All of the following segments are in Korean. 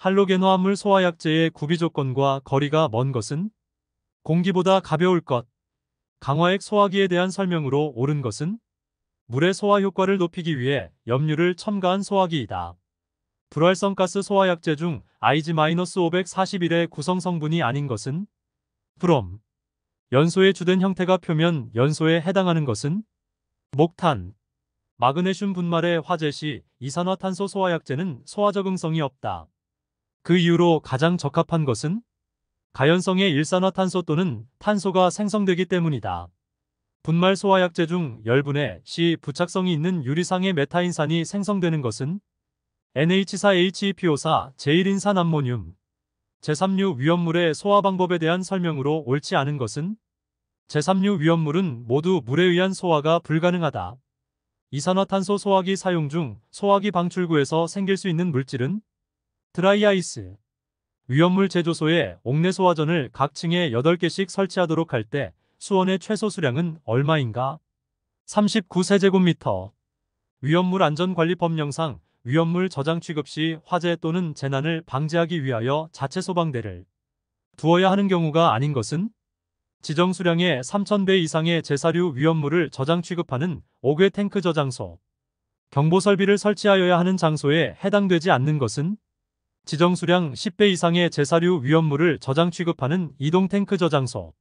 할로겐 화합물 소화약제의 구비 조건과 거리가 먼 것은 공기보다 가벼울 것, 강화액 소화기에 대한 설명으로 옳은 것은 물의 소화 효과를 높이기 위해 염류를 첨가한 소화기이다. 불활성 가스 소화약제 중 IG-541의 구성 성분이 아닌 것은 브롬. 연소의 주된 형태가 표면 연소에 해당하는 것은 목탄. 마그네슘 분말의 화재 시 이산화탄소 소화약제는 소화 적응성이 없다. 그 이유로 가장 적합한 것은 가연성의 일산화탄소 또는 탄소가 생성되기 때문이다. 분말 소화약제 중 열분해 시 부착성이 있는 유리상의 메타인산이 생성되는 것은 NH4HEPO4 제1인산암모늄. 제3류 위험물의 소화 방법에 대한 설명으로 옳지 않은 것은 제3류 위험물은 모두 물에 의한 소화가 불가능하다. 이산화탄소 소화기 사용 중 소화기 방출구에서 생길 수 있는 물질은 드라이아이스. 위험물 제조소에 옥내 소화전을 각 층에 8개씩 설치하도록 할 때 수원의 최소 수량은 얼마인가? 39세제곱미터. 위험물 안전관리법령상 위험물 저장 취급 시 화재 또는 재난을 방지하기 위하여 자체 소방대를 두어야 하는 경우가 아닌 것은 지정 수량의 3000배 이상의 제사류 위험물을 저장 취급하는 5개 탱크 저장소, 경보 설비를 설치하여야 하는 장소에 해당되지 않는 것은 지정 수량 10배 이상의 제사류 위험물을 저장 취급하는 이동 탱크 저장소,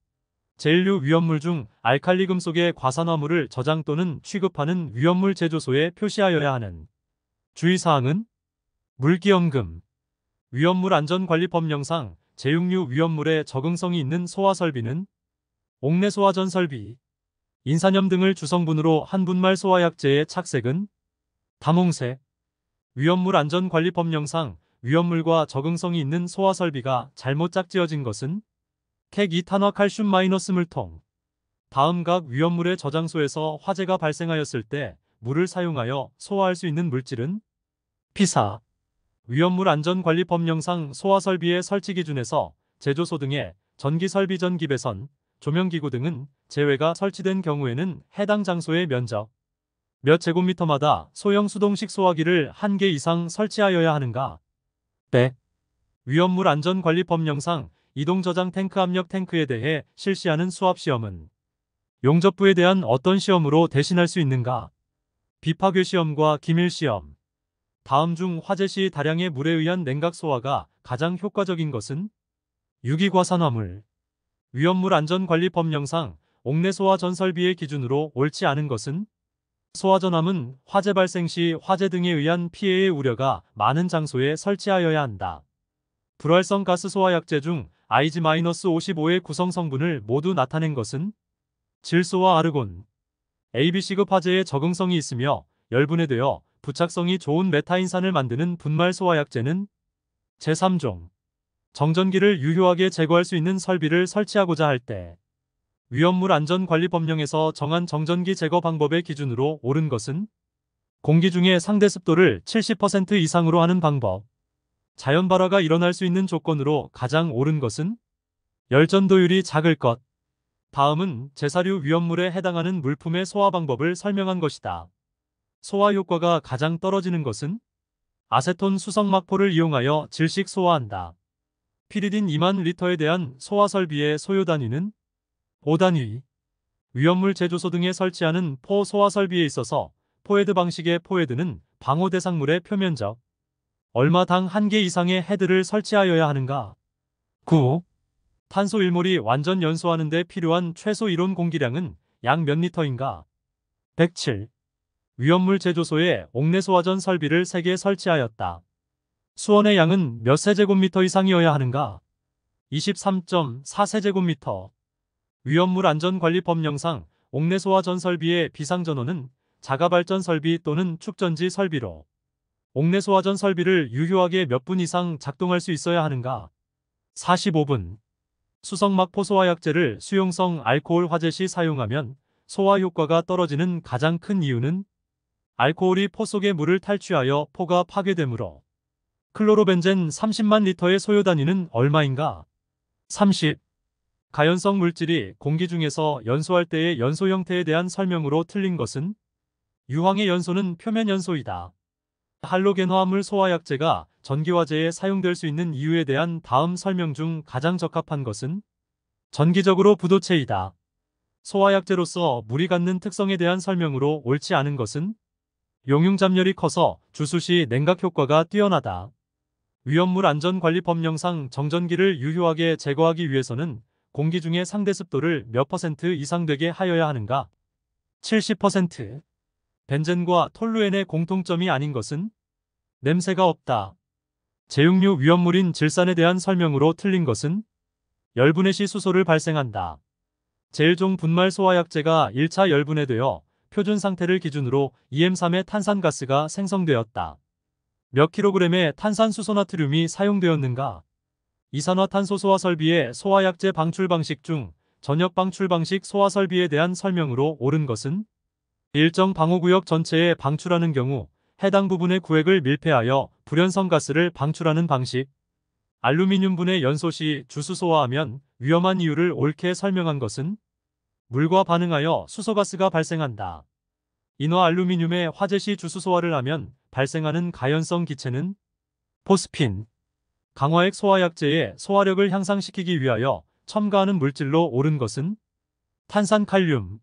제1류 위험물 중 알칼리 금속의 과산화물을 저장 또는 취급하는 위험물 제조소에 표시하여야 하는 주의사항은 물기염금. 위험물 안전관리법령상 제6류 위험물에 적응성이 있는 소화설비는 옥내 소화전 설비, 인산염 등을 주성분으로 한 분말 소화약제의 착색은 다몽색. 위험물 안전관리법령상 위험물과 적응성이 있는 소화설비가 잘못 짝지어진 것은 객 2탄화 칼슘 마이너스 물통. 다음 각 위험물의 저장소에서 화재가 발생하였을 때 물을 사용하여 소화할 수 있는 물질은 피사. 위험물 안전관리법령상 소화설비의 설치 기준에서 제조소 등의 전기설비 전 기배선, 조명기구 등은 제외가 설치된 경우에는 해당 장소의 면적 몇 제곱미터마다 소형 수동식 소화기를 1개 이상 설치하여야 하는가? 100. 위험물 안전관리법령상 이동저장 탱크 압력 탱크에 대해 실시하는 수압시험은 용접부에 대한 어떤 시험으로 대신할 수 있는가? 비파괴 시험과 기밀시험. 다음 중 화재 시 다량의 물에 의한 냉각 소화가 가장 효과적인 것은 유기과산화물. 위험물 안전관리법령상 옥내 소화 전설비의 기준으로 옳지 않은 것은 소화전함은 화재 발생 시 화재 등에 의한 피해의 우려가 많은 장소에 설치하여야 한다. 불활성 가스 소화약제 중 IG-55의 구성 성분을 모두 나타낸 것은 질소와 아르곤. ABC급 화재에 적응성이 있으며 열분해되어 부착성이 좋은 메타인산을 만드는 분말 소화약제는 제3종. 정전기를 유효하게 제거할 수 있는 설비를 설치하고자 할 때 위험물 안전관리법령에서 정한 정전기 제거 방법의 기준으로 옳은 것은 공기 중의 상대 습도를 70% 이상으로 하는 방법. 자연 발화가 일어날 수 있는 조건으로 가장 옳은 것은 열전도율이 작을 것. 다음은 제사류 위험물에 해당하는 물품의 소화 방법을 설명한 것이다. 소화 효과가 가장 떨어지는 것은 아세톤 수성막포를 이용하여 질식 소화한다. 피리딘 2만 리터에 대한 소화 설비의 소요 단위는 5단위. 위험물 제조소 등에 설치하는 포 소화 설비에 있어서 포헤드 방식의 포헤드는 방호 대상물의 표면적 얼마당 1개 이상의 헤드를 설치하여야 하는가? 9. 탄소 1몰이 완전 연소하는 데 필요한 최소 이론 공기량은 약 몇 리터인가? 107. 위험물 제조소에 옥내 소화전 설비를 3개 설치하였다. 수원의 양은 몇 세제곱미터 이상이어야 하는가? 23.4세제곱미터. 위험물 안전관리법령상 옥내 소화전 설비의 비상전원은 자가발전 설비 또는 축전지 설비로 옥내 소화전 설비를 유효하게 몇 분 이상 작동할 수 있어야 하는가? 45분. 수성막포 소화약제를 수용성 알코올 화재 시 사용하면 소화 효과가 떨어지는 가장 큰 이유는 알코올이 포 속의 물을 탈취하여 포가 파괴되므로. 클로로벤젠 30만 리터의 소요 단위는 얼마인가? 30. 가연성 물질이 공기 중에서 연소할 때의 연소 형태에 대한 설명으로 틀린 것은 유황의 연소는 표면 연소이다. 할로겐 화합물 소화약제가 전기화재에 사용될 수 있는 이유에 대한 다음 설명 중 가장 적합한 것은 전기적으로 부도체이다. 소화약제로서 물이 갖는 특성에 대한 설명으로 옳지 않은 것은 용융 잡열이 커서 주수 시 냉각 효과가 뛰어나다. 위험물 안전관리법령상 정전기를 유효하게 제거하기 위해서는 공기 중의 상대 습도를 몇 % 이상 되게 하여야 하는가? 70%. 벤젠과 톨루엔의 공통점이 아닌 것은 냄새가 없다. 제육류 위험물인 질산에 대한 설명으로 틀린 것은 열분해 시 수소를 발생한다. 제1종 분말 소화약제가 1차 열분해되어 표준 상태를 기준으로 EM3의 탄산가스가 생성되었다. 몇 킬로그램의 탄산수소나트륨이 사용되었는가? 이산화탄소 소화 설비의 소화약제 방출 방식 중 전역 방출 방식 소화 설비에 대한 설명으로 옳은 것은 일정 방호구역 전체에 방출하는 경우 해당 부분의 구획을 밀폐하여 불연성 가스를 방출하는 방식. 알루미늄분해 연소 시 주수 소화하면 위험한 이유를 옳게 설명한 것은 물과 반응하여 수소가스가 발생한다. 인화 알루미늄의 화재 시 주수 소화를 하면 발생하는 가연성 기체는 포스핀. 강화액 소화약제의 소화력을 향상시키기 위하여 첨가하는 물질로 옳은 것은 탄산칼륨.